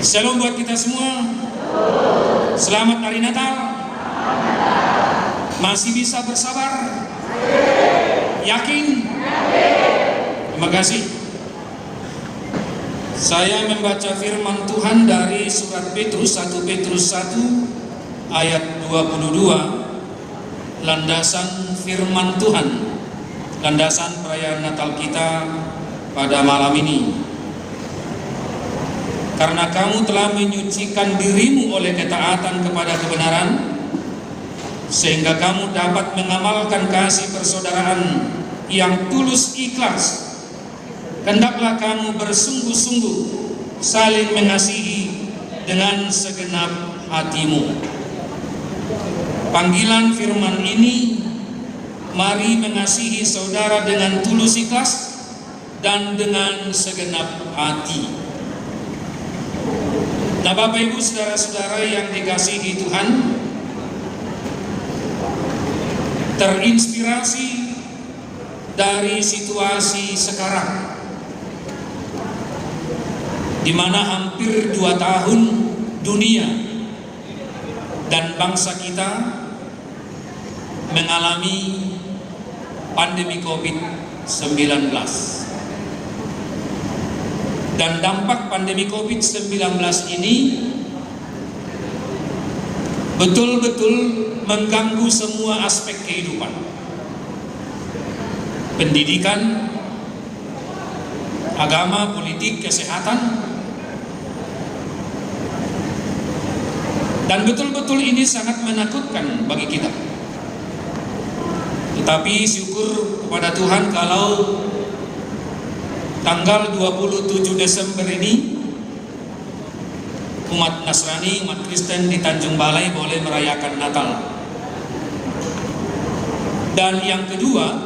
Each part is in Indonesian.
Shalom buat kita semua. Selamat hari Natal. Masih bisa bersabar? Yakin? Terima kasih. Saya membaca firman Tuhan dari surat Petrus, 1 Petrus 1 ayat 22. Landasan firman Tuhan, landasan perayaan Natal kita pada malam ini. Karena kamu telah menyucikan dirimu oleh ketaatan kepada kebenaran, sehingga kamu dapat mengamalkan kasih persaudaraan yang tulus ikhlas. Hendaklah kamu bersungguh-sungguh saling mengasihi dengan segenap hatimu. Panggilan firman ini, mari mengasihi saudara dengan tulus ikhlas dan dengan segenap hati. Nah, Bapak Ibu saudara-saudara yang dikasihi Tuhan, terinspirasi dari situasi sekarang, di mana hampir 2 tahun dunia dan bangsa kita mengalami pandemi COVID-19. Dan dampak pandemi COVID-19 ini betul-betul mengganggu semua aspek kehidupan. Pendidikan, agama, politik, kesehatan. Dan betul-betul ini sangat menakutkan bagi kita. Tetapi syukur kepada Tuhan kalau tanggal 27 Desember ini umat Nasrani, umat Kristen di Tanjung Balai boleh merayakan Natal. Dan yang kedua,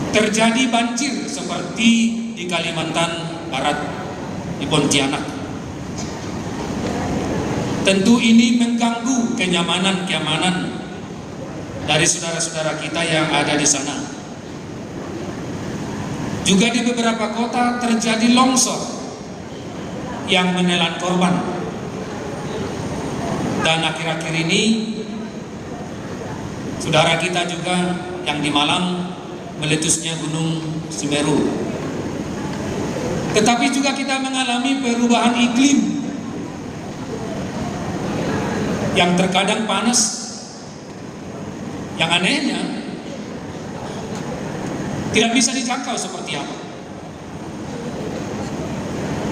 terjadi banjir seperti di Kalimantan Barat, di Pontianak. Tentu ini mengganggu kenyamanan dari saudara-saudara kita yang ada di sana. Juga di beberapa kota terjadi longsor yang menelan korban. Dan akhir-akhir ini saudara kita juga yang di Malang meletusnya Gunung Semeru. Tetapi juga kita mengalami perubahan iklim yang terkadang panas. Yang anehnya tidak bisa dijangkau seperti apa.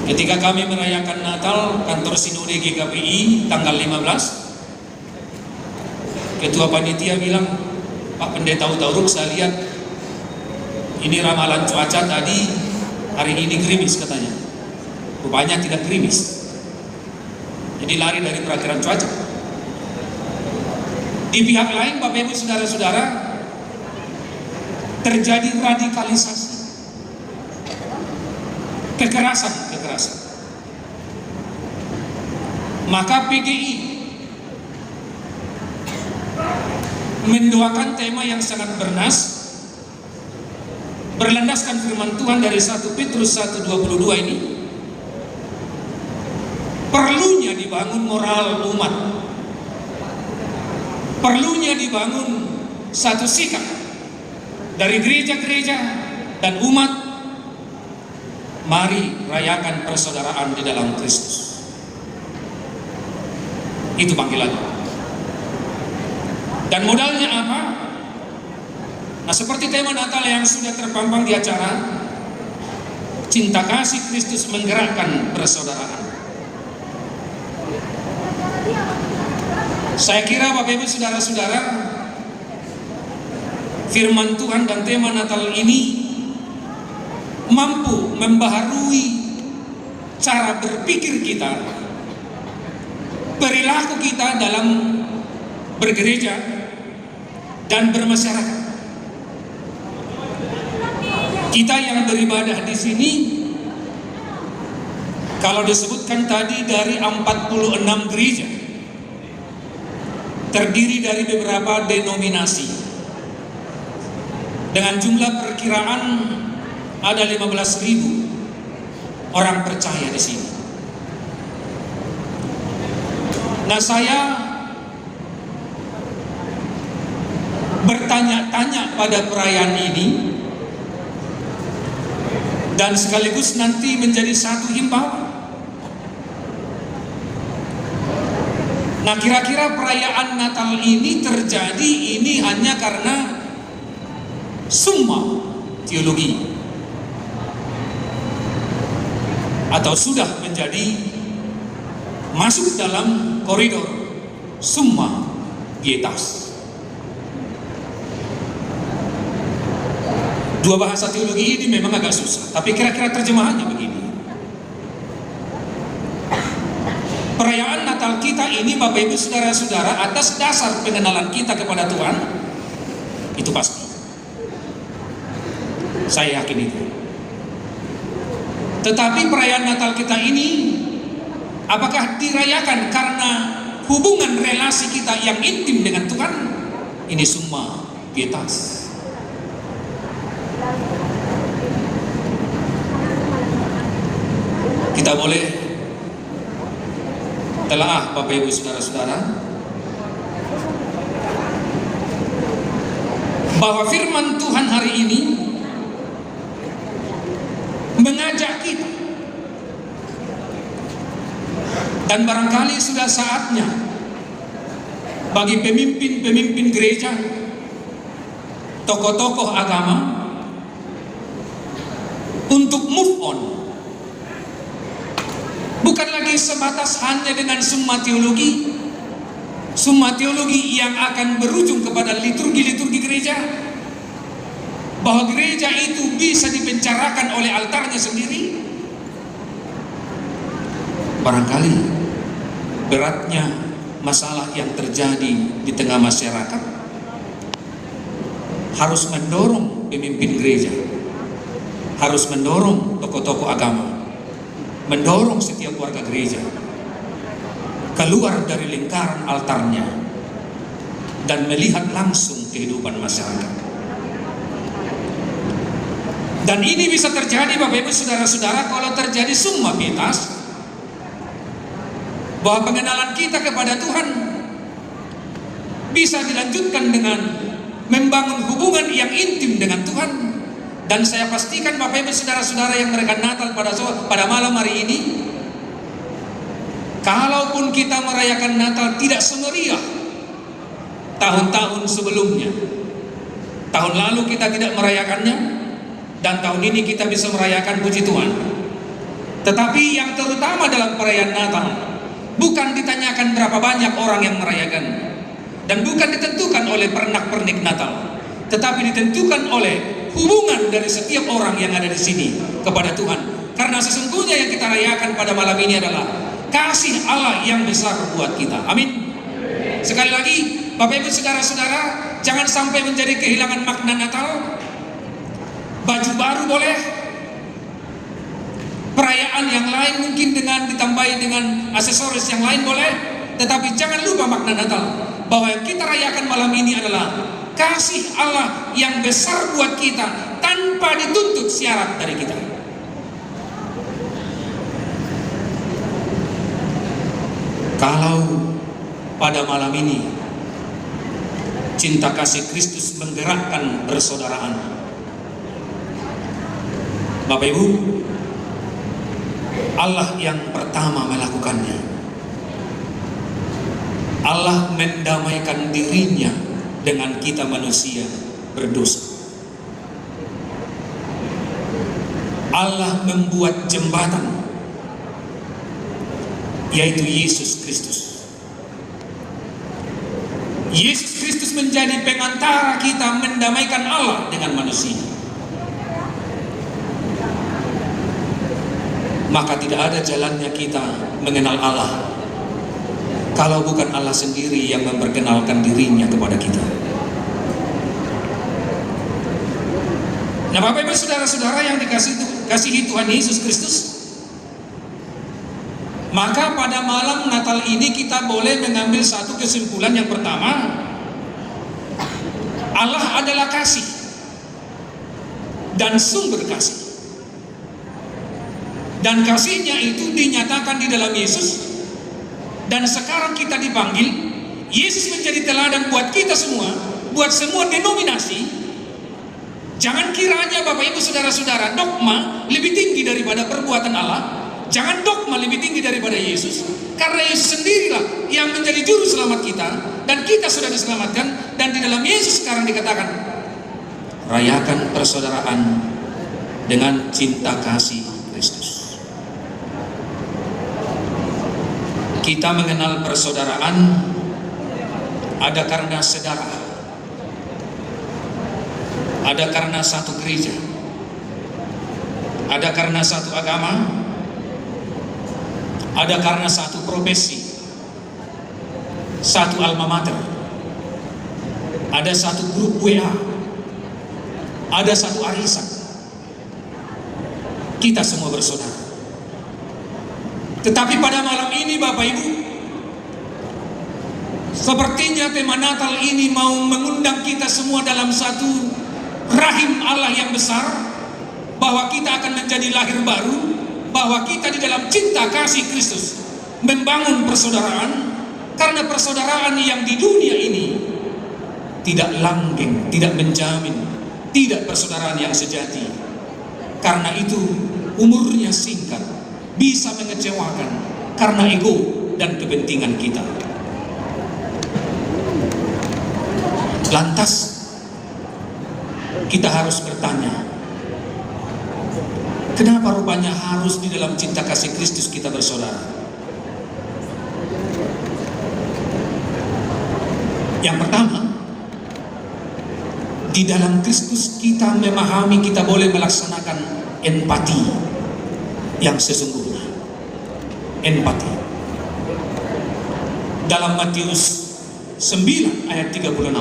Ketika kami merayakan Natal, kantor Sinode GKPI tanggal 15, Ketua Panitia bilang, Pak Pendeta Utauruk, saya lihat ini ramalan cuaca tadi, hari ini gerimis katanya. Rupanya tidak gerimis. Jadi lari dari peraturan cuaca. Di pihak lain, Bapak Ibu saudara-saudara, terjadi radikalisasi, kekerasan. Maka PGI mendoakan tema yang sangat bernas, berlandaskan firman Tuhan dari 1 Petrus 1:22 ini. Perlunya dibangun moral umat, perlunya dibangun satu sikap dari gereja-gereja dan umat. Mari rayakan persaudaraan di dalam Kristus. Itu panggilannya. Dan modalnya apa? Nah, seperti tema Natal yang sudah terpampang di acara, cinta kasih Kristus menggerakkan persaudaraan. Saya kira Bapak Ibu saudara-saudara, firman Tuhan dan tema Natal ini mampu membaharui cara berpikir kita, perilaku kita dalam bergereja dan bermasyarakat. Kita yang beribadah di sini, kalau disebutkan tadi dari 46 gereja, terdiri dari beberapa denominasi, dengan jumlah perkiraan ada 15.000 orang percaya di sini. Nah, saya bertanya-tanya pada perayaan ini dan sekaligus nanti menjadi satu himbauan. Nah, kira-kira perayaan Natal ini terjadi ini hanya karena summa teologi atau sudah menjadi masuk dalam koridor summa pietas. Dua bahasa teologi ini memang agak susah, tapi kira-kira terjemahannya begini. Perayaan Natal kita ini, Bapak Ibu Saudara-saudara, atas dasar pengenalan kita kepada Tuhan, itu pasti. Saya yakin itu. Tetapi perayaan Natal kita ini, apakah dirayakan karena hubungan relasi kita yang intim dengan Tuhan? Ini summa pietas. Kita boleh telaah, Bapak Ibu Saudara-saudara, bahwa firman Tuhan hari ini mengajak kita, dan barangkali sudah saatnya bagi pemimpin-pemimpin gereja, tokoh-tokoh agama untuk move on. Bukan lagi sebatas hanya dengan summa teologi yang akan berujung kepada liturgi-liturgi gereja, bahwa gereja itu bisa dipencarakan oleh altarnya sendiri. Barangkali beratnya masalah yang terjadi di tengah masyarakat harus mendorong pemimpin gereja, harus mendorong tokoh-tokoh agama, mendorong setiap warga gereja keluar dari lingkaran altarnya dan melihat langsung kehidupan masyarakat. Dan ini bisa terjadi, Bapak Ibu Saudara-saudara, kalau terjadi summa pietas, bahwa pengenalan kita kepada Tuhan bisa dilanjutkan dengan membangun hubungan yang intim dengan Tuhan. Dan saya pastikan Bapak Ibu Saudara-saudara yang merayakan Natal pada malam hari ini, kalaupun kita merayakan Natal tidak semeriah tahun-tahun sebelumnya, tahun lalu kita tidak merayakannya, dan tahun ini kita bisa merayakan, puji Tuhan. Tetapi yang terutama dalam perayaan Natal bukan ditanyakan berapa banyak orang yang merayakan, dan bukan ditentukan oleh pernak-pernik Natal, tetapi ditentukan oleh hubungan dari setiap orang yang ada di sini kepada Tuhan. Karena sesungguhnya yang kita rayakan pada malam ini adalah kasih Allah yang besar buat kita. Amin. Sekali lagi, Bapak Ibu Saudara-saudara, jangan sampai menjadi kehilangan makna Natal. Baju baru boleh, perayaan yang lain mungkin dengan ditambahi dengan aksesoris yang lain boleh, tetapi jangan lupa makna Natal, bahwa yang kita rayakan malam ini adalah kasih Allah yang besar buat kita tanpa dituntut syarat dari kita. Kalau pada malam ini cinta kasih Kristus menggerakkan persaudaraan, Bapak Ibu, Allah yang pertama melakukannya. Allah mendamaikan dirinya dengan kita manusia berdosa. Allah membuat jembatan, yaitu Yesus Kristus. Yesus Kristus menjadi pengantara kita mendamaikan Allah dengan manusia. Maka tidak ada jalannya kita mengenal Allah kalau bukan Allah sendiri yang memperkenalkan dirinya kepada kita. Nah, Bapak Ibu Saudara-saudara yang dikasihi Tuhan Yesus Kristus, maka pada malam Natal ini kita boleh mengambil satu kesimpulan. Yang pertama, Allah adalah kasih dan sumber kasih. Dan kasihnya itu dinyatakan di dalam Yesus. Dan sekarang kita dipanggil, Yesus menjadi teladan buat kita semua, buat semua denominasi. Jangan kiranya Bapak Ibu Saudara-saudara dogma lebih tinggi daripada perbuatan Allah. Jangan dogma lebih tinggi daripada Yesus. Karena Yesus sendirilah yang menjadi juru selamat kita. Dan kita sudah diselamatkan. Dan di dalam Yesus sekarang dikatakan, rayakan persaudaraan dengan cinta kasih Kristus. Kita mengenal persaudaraan ada karena saudara, ada karena satu gereja, ada karena satu agama, ada karena satu profesi, satu alma mater, ada satu grup WA, ada satu arisan. Kita semua bersaudara. Tetapi pada malam ini Bapak Ibu, sepertinya tema Natal ini mau mengundang kita semua dalam satu rahim Allah yang besar, bahwa kita akan menjadi lahir baru, bahwa kita di dalam cinta kasih Kristus membangun persaudaraan. Karena persaudaraan yang di dunia ini tidak langgeng, tidak menjamin, tidak persaudaraan yang sejati. Karena itu umurnya singkat, bisa mengecewakan karena ego dan kepentingan kita. Lantas kita harus bertanya, kenapa rupanya harus di dalam cinta kasih Kristus kita bersaudara? Yang pertama, di dalam Kristus kita memahami, kita boleh melaksanakan empati yang sesungguhnya. Empati. Dalam Matius 9 ayat 36.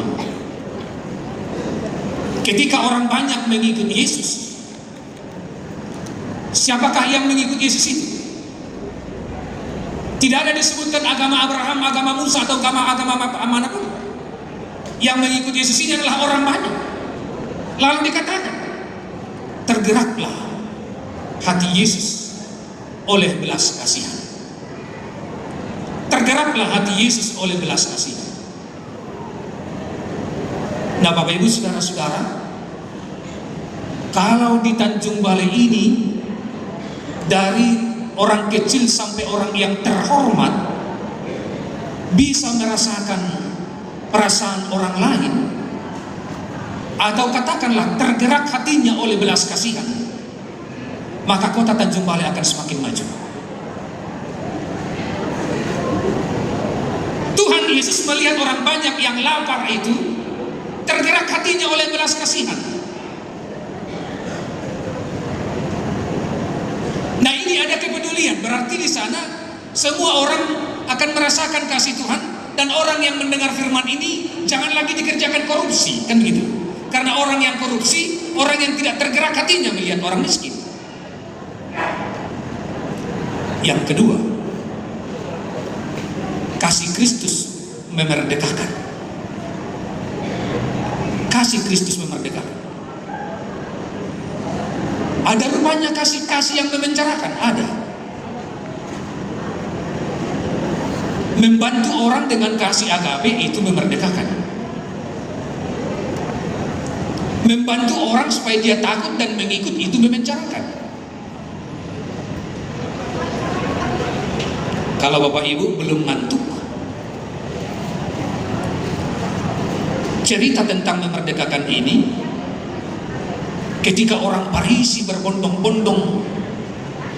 Ketika orang banyak mengikuti Yesus, siapakah yang mengikuti Yesus itu? Tidak ada disebutkan agama Abraham, agama Musa, atau agama manapun. Yang mengikuti Yesus ini adalah orang banyak. Lalu dikatakan, tergeraklah hati Yesus oleh belas kasihan. Tergeraklah hati Yesus oleh belas kasihan. Nah Bapak Ibu Saudara-saudara, kalau di Tanjung Balai ini, dari orang kecil sampai orang yang terhormat bisa merasakan perasaan orang lain, atau katakanlah tergerak hatinya oleh belas kasihan, maka kota Tanjung Balai akan semakin maju. Tuhan Yesus melihat orang banyak yang lapar itu, tergerak hatinya oleh belas kasihan. Nah ini ada kepedulian, berarti di sana semua orang akan merasakan kasih Tuhan. Dan orang yang mendengar firman ini jangan lagi dikerjakan korupsi, kan begitu? Karena orang yang korupsi, orang yang tidak tergerak hatinya melihat orang miskin. Yang kedua, kasih Kristus memerdekakan. Kasih Kristus memerdekakan. Ada rupanya kasih-kasih yang memenjarakan, ada. Membantu orang dengan kasih agape itu memerdekakan. Membantu orang supaya dia takut dan mengikut itu memenjarakan. Kalau Bapak Ibu belum ngantuk, cerita tentang memerdekakan ini, ketika orang Parisi berbondong-bondong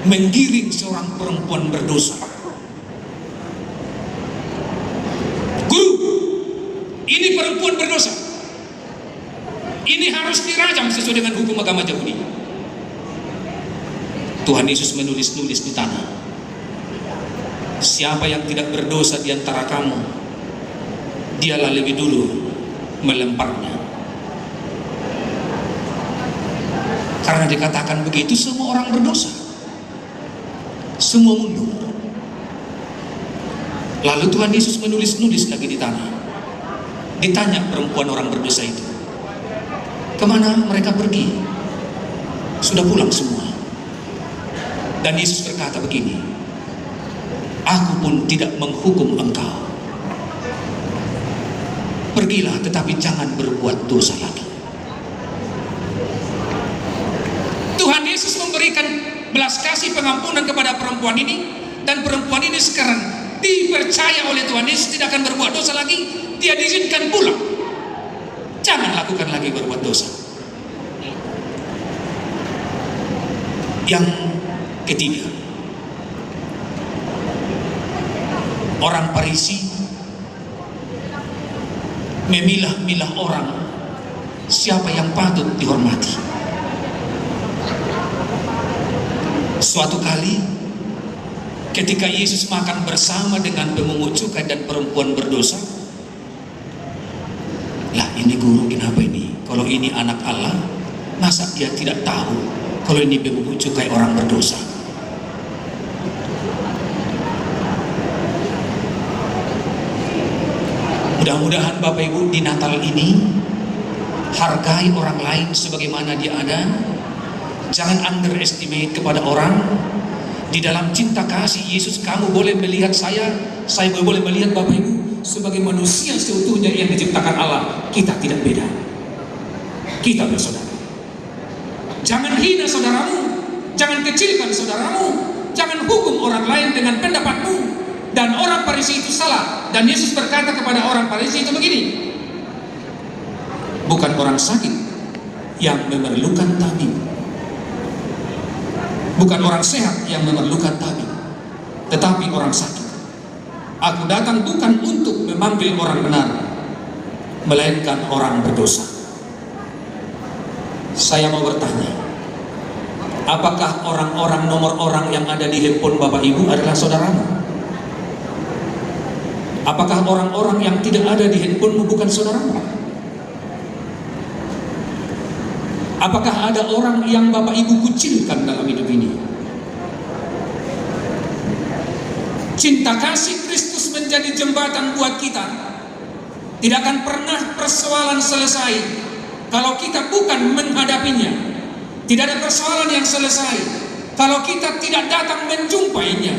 menggiring seorang perempuan berdosa. Ini perempuan berdosa, ini harus dirajam sesuai dengan hukum agama Yahudi. Tuhan Yesus menulis-nulis di tanah, siapa yang tidak berdosa di antara kamu, dialah lebih dulu melemparnya. Karena dikatakan begitu, semua orang berdosa, semua mundur. Lalu Tuhan Yesus menulis-nulis lagi di tanah. Ditanya perempuan orang berdosa itu, kemana mereka pergi? Sudah pulang semua. Dan Yesus berkata begini, aku pun tidak menghukum engkau. Pergilah, tetapi jangan berbuat dosa lagi. Tuhan Yesus memberikan belas kasih pengampunan kepada perempuan ini, dan perempuan ini sekarang dipercaya oleh Tuhan Yesus tidak akan berbuat dosa lagi. Dia diizinkan pulang. Jangan lakukan lagi berbuat dosa. Yang ketiga, orang Farisi memilah-milah orang siapa yang patut dihormati. Suatu kali ketika Yesus makan bersama dengan pemungut cukai dan perempuan berdosa, lah ini guru kenapa ini? Kalau ini anak Allah, masa dia tidak tahu kalau ini pemungut cukai orang berdosa? Mudah-mudahan Bapak Ibu di Natal ini hargai orang lain sebagaimana dia ada. Jangan underestimate kepada orang. Di dalam cinta kasih Yesus, kamu boleh melihat saya boleh melihat Bapak Ibu sebagai manusia seutuhnya yang diciptakan Allah. Kita tidak beda. Kita bersaudara. Jangan hina saudaramu, jangan kecilkan saudaramu, jangan hukum orang lain dengan pendapatmu. Dan orang Farisi itu salah. Dan Yesus berkata kepada orang Farisi itu begini, bukan orang sakit yang memerlukan tabib, bukan orang sehat yang memerlukan tabib, tetapi orang sakit. Aku datang bukan untuk memanggil orang benar, melainkan orang berdosa. Saya mau bertanya, apakah orang-orang nomor orang yang ada di handphone Bapak Ibu adalah saudaramu? Apakah orang-orang yang tidak ada di handphonemu bukan saudaramu? Apakah ada orang yang Bapak Ibu kucilkan dalam hidup ini? Cinta kasih Kristus menjadi jembatan buat kita. Tidak akan pernah persoalan selesai kalau kita bukan menghadapinya. Tidak ada persoalan yang selesai kalau kita tidak datang menjumpainya.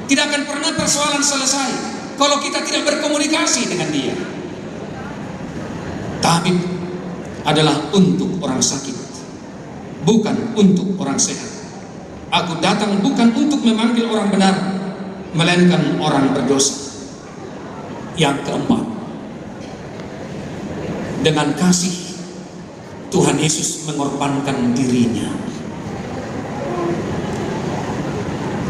Tidak akan pernah persoalan selesai kalau kita tidak berkomunikasi dengan dia. Tabib adalah untuk orang sakit, bukan untuk orang sehat. Aku datang bukan untuk memanggil orang benar, melainkan orang berdosa. Yang keempat, dengan kasih Tuhan Yesus mengorbankan dirinya.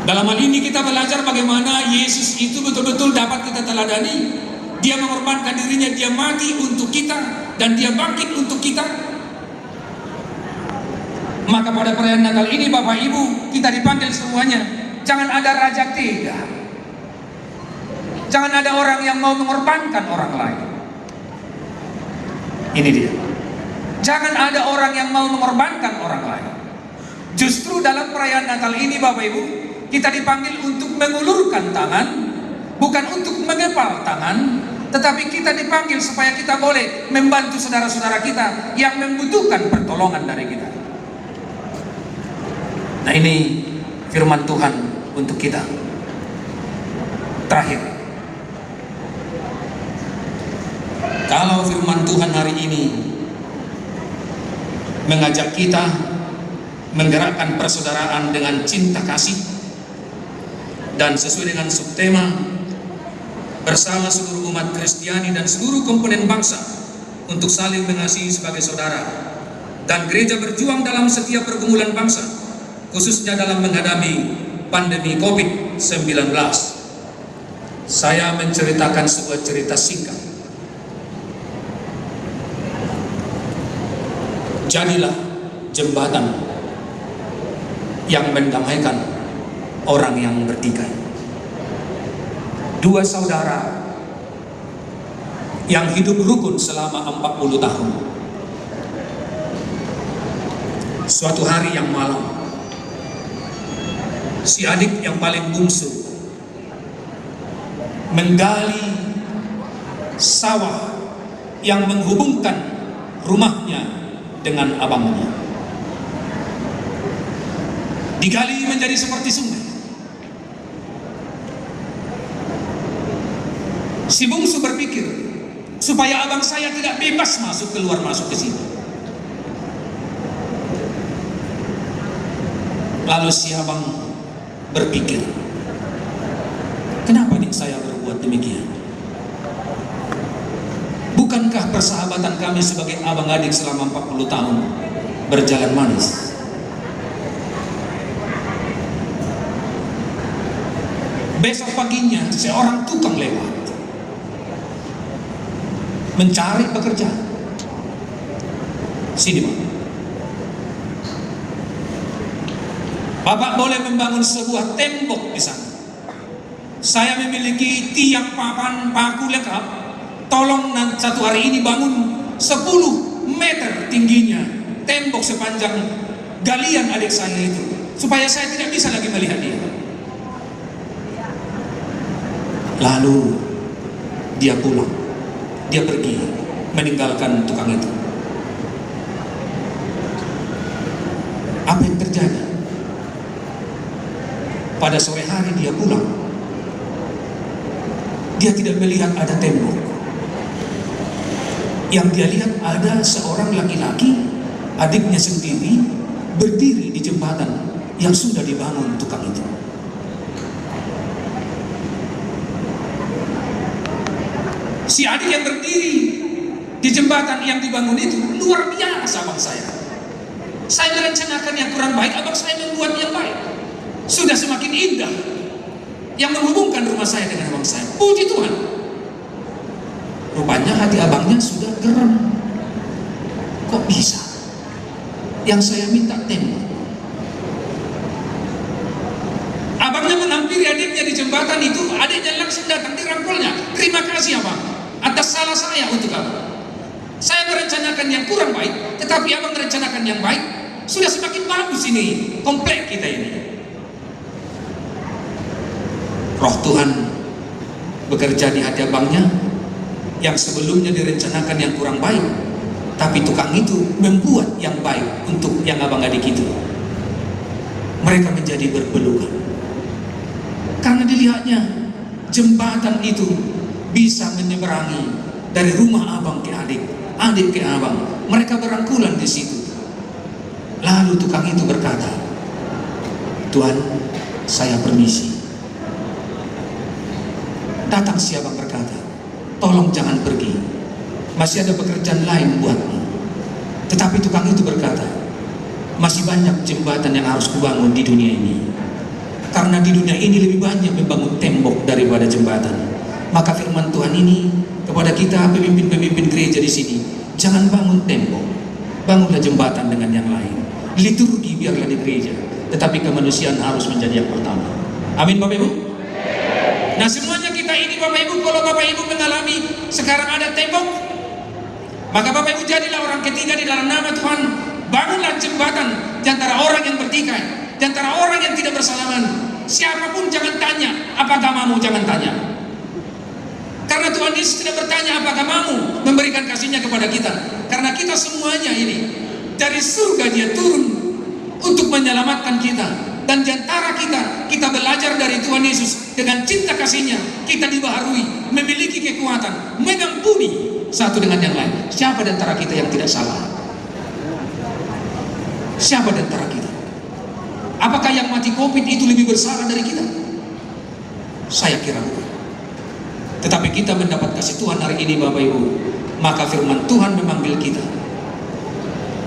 Dalam hal ini kita belajar bagaimana Yesus itu betul-betul dapat kita teladani. Dia mengorbankan dirinya, dia mati untuk kita, dan dia bangkit untuk kita. Maka pada perayaan Natal ini Bapak Ibu, kita dipanggil semuanya, jangan ada raja tega, jangan ada orang yang mau mengorbankan orang lain. Ini dia. Jangan ada orang yang mau mengorbankan orang lain. Justru dalam perayaan Natal ini Bapak Ibu, kita dipanggil untuk mengulurkan tangan, bukan untuk mengepal tangan, tetapi kita dipanggil supaya kita boleh membantu saudara-saudara kita yang membutuhkan pertolongan dari kita. Nah, ini firman Tuhan untuk kita. Terakhir, kalau firman Tuhan hari ini mengajak kita menggerakkan persaudaraan dengan cinta kasih, dan sesuai dengan subtema bersama seluruh umat Kristiani dan seluruh komponen bangsa untuk saling mengasihi sebagai saudara, dan gereja berjuang dalam setiap pergumulan bangsa, khususnya dalam menghadapi pandemi COVID-19. Saya menceritakan sebuah cerita singkat. Jadilah jembatan yang mendamaikan orang yang bertikai. Dua saudara yang hidup rukun selama 40 tahun. Suatu hari yang malam, si adik yang paling bungsu menggali sawah yang menghubungkan rumahnya dengan abangnya. digali menjadi seperti sungai. Si bungsu berpikir supaya abang saya tidak bebas masuk ke sini. Lalu si abang berpikir, kenapa nih saya berbuat demikian? Bukankah persahabatan kami sebagai abang adik selama 40 tahun berjalan manis? Besok paginya seorang tukang lewat mencari pekerjaan. Sini Bapak boleh membangun sebuah tembok di sana. Saya memiliki tiang, papan, paku lengkap. Tolong satu hari ini bangun 10 meter tingginya tembok sepanjang galian adik saya itu, supaya saya tidak bisa lagi melihat dia. Lalu dia pulang, dia pergi meninggalkan tukang itu. Apa yang terjadi? Pada sore hari dia pulang, dia tidak melihat ada tembok. Yang dia lihat ada seorang laki-laki, adiknya sendiri, berdiri di jembatan yang sudah dibangun tukang itu. Si adik yang berdiri di jembatan yang dibangun itu luar biasa abang saya. Saya merencanakan yang kurang baik, abang saya membuat yang baik. Sudah semakin indah yang menghubungkan rumah saya dengan abang saya. Puji Tuhan. Rupanya hati abangnya sudah geram. Kok bisa? Yang saya minta tembok. Abangnya menampiri adiknya di jembatan itu, adiknya langsung datang dirangkulnya. Terima kasih abang atas salah saya untuk abang. Saya merencanakan yang kurang baik, tetapi abang merencanakan yang baik. Sudah semakin bagus ini komplek kita ini. Roh Tuhan bekerja di hati abangnya yang sebelumnya direncanakan yang kurang baik, tapi tukang itu membuat yang baik untuk yang abang adik itu. Mereka menjadi berpelukan karena dilihatnya jembatan itu bisa menyeberangi dari rumah abang ke adik, adik ke abang. Mereka berangkulan di situ. Lalu tukang itu berkata, Tuhan, saya permisi. Datang si abang berkata, tolong jangan pergi, masih ada pekerjaan lain buatmu. Tetapi tukang itu berkata, masih banyak jembatan yang harus kubangun di dunia ini. Karena di dunia ini lebih banyak membangun tembok daripada jembatan. Maka firman Tuhan ini kepada kita pemimpin-pemimpin gereja di sini, jangan bangun tembok, bangunlah jembatan dengan yang lain. Liturgi biarlah di gereja, tetapi kemanusiaan harus menjadi yang pertama. Amin Bapak Ibu. Nah semuanya kita ini Bapak Ibu, kalau Bapak Ibu mengalami sekarang ada tembok, maka Bapak Ibu jadilah orang ketiga di dalam nama Tuhan. Bangunlah jembatan di antara orang yang bertikai, di antara orang yang tidak bersalaman. Siapapun jangan tanya apa agamamu, jangan tanya. Karena Tuhan Yesus tidak bertanya apa agamamu, memberikan kasihnya kepada kita. Karena kita semuanya ini dari surga dia turun untuk menyelamatkan kita. Dan di antara kita belajar dari Tuhan Yesus dengan cinta kasihnya, kita dibaharui, memiliki kekuatan, mengampuni satu dengan yang lain. Siapa di antara kita yang tidak salah? Siapa di antara kita? Apakah yang mati COVID itu lebih bersalah dari kita? Saya kira bukan. Tetapi kita mendapat kasih Tuhan hari ini Bapak Ibu, maka firman Tuhan memanggil kita.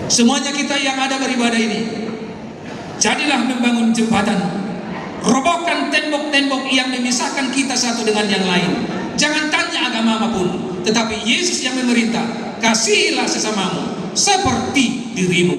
Semuanya kita yang ada beribadah ini, jadilah membangun jembatan, robohkan tembok-tembok yang memisahkan kita satu dengan yang lain. Jangan tanya agama apapun, tetapi Yesus yang memerintah, kasihilah sesamamu seperti dirimu.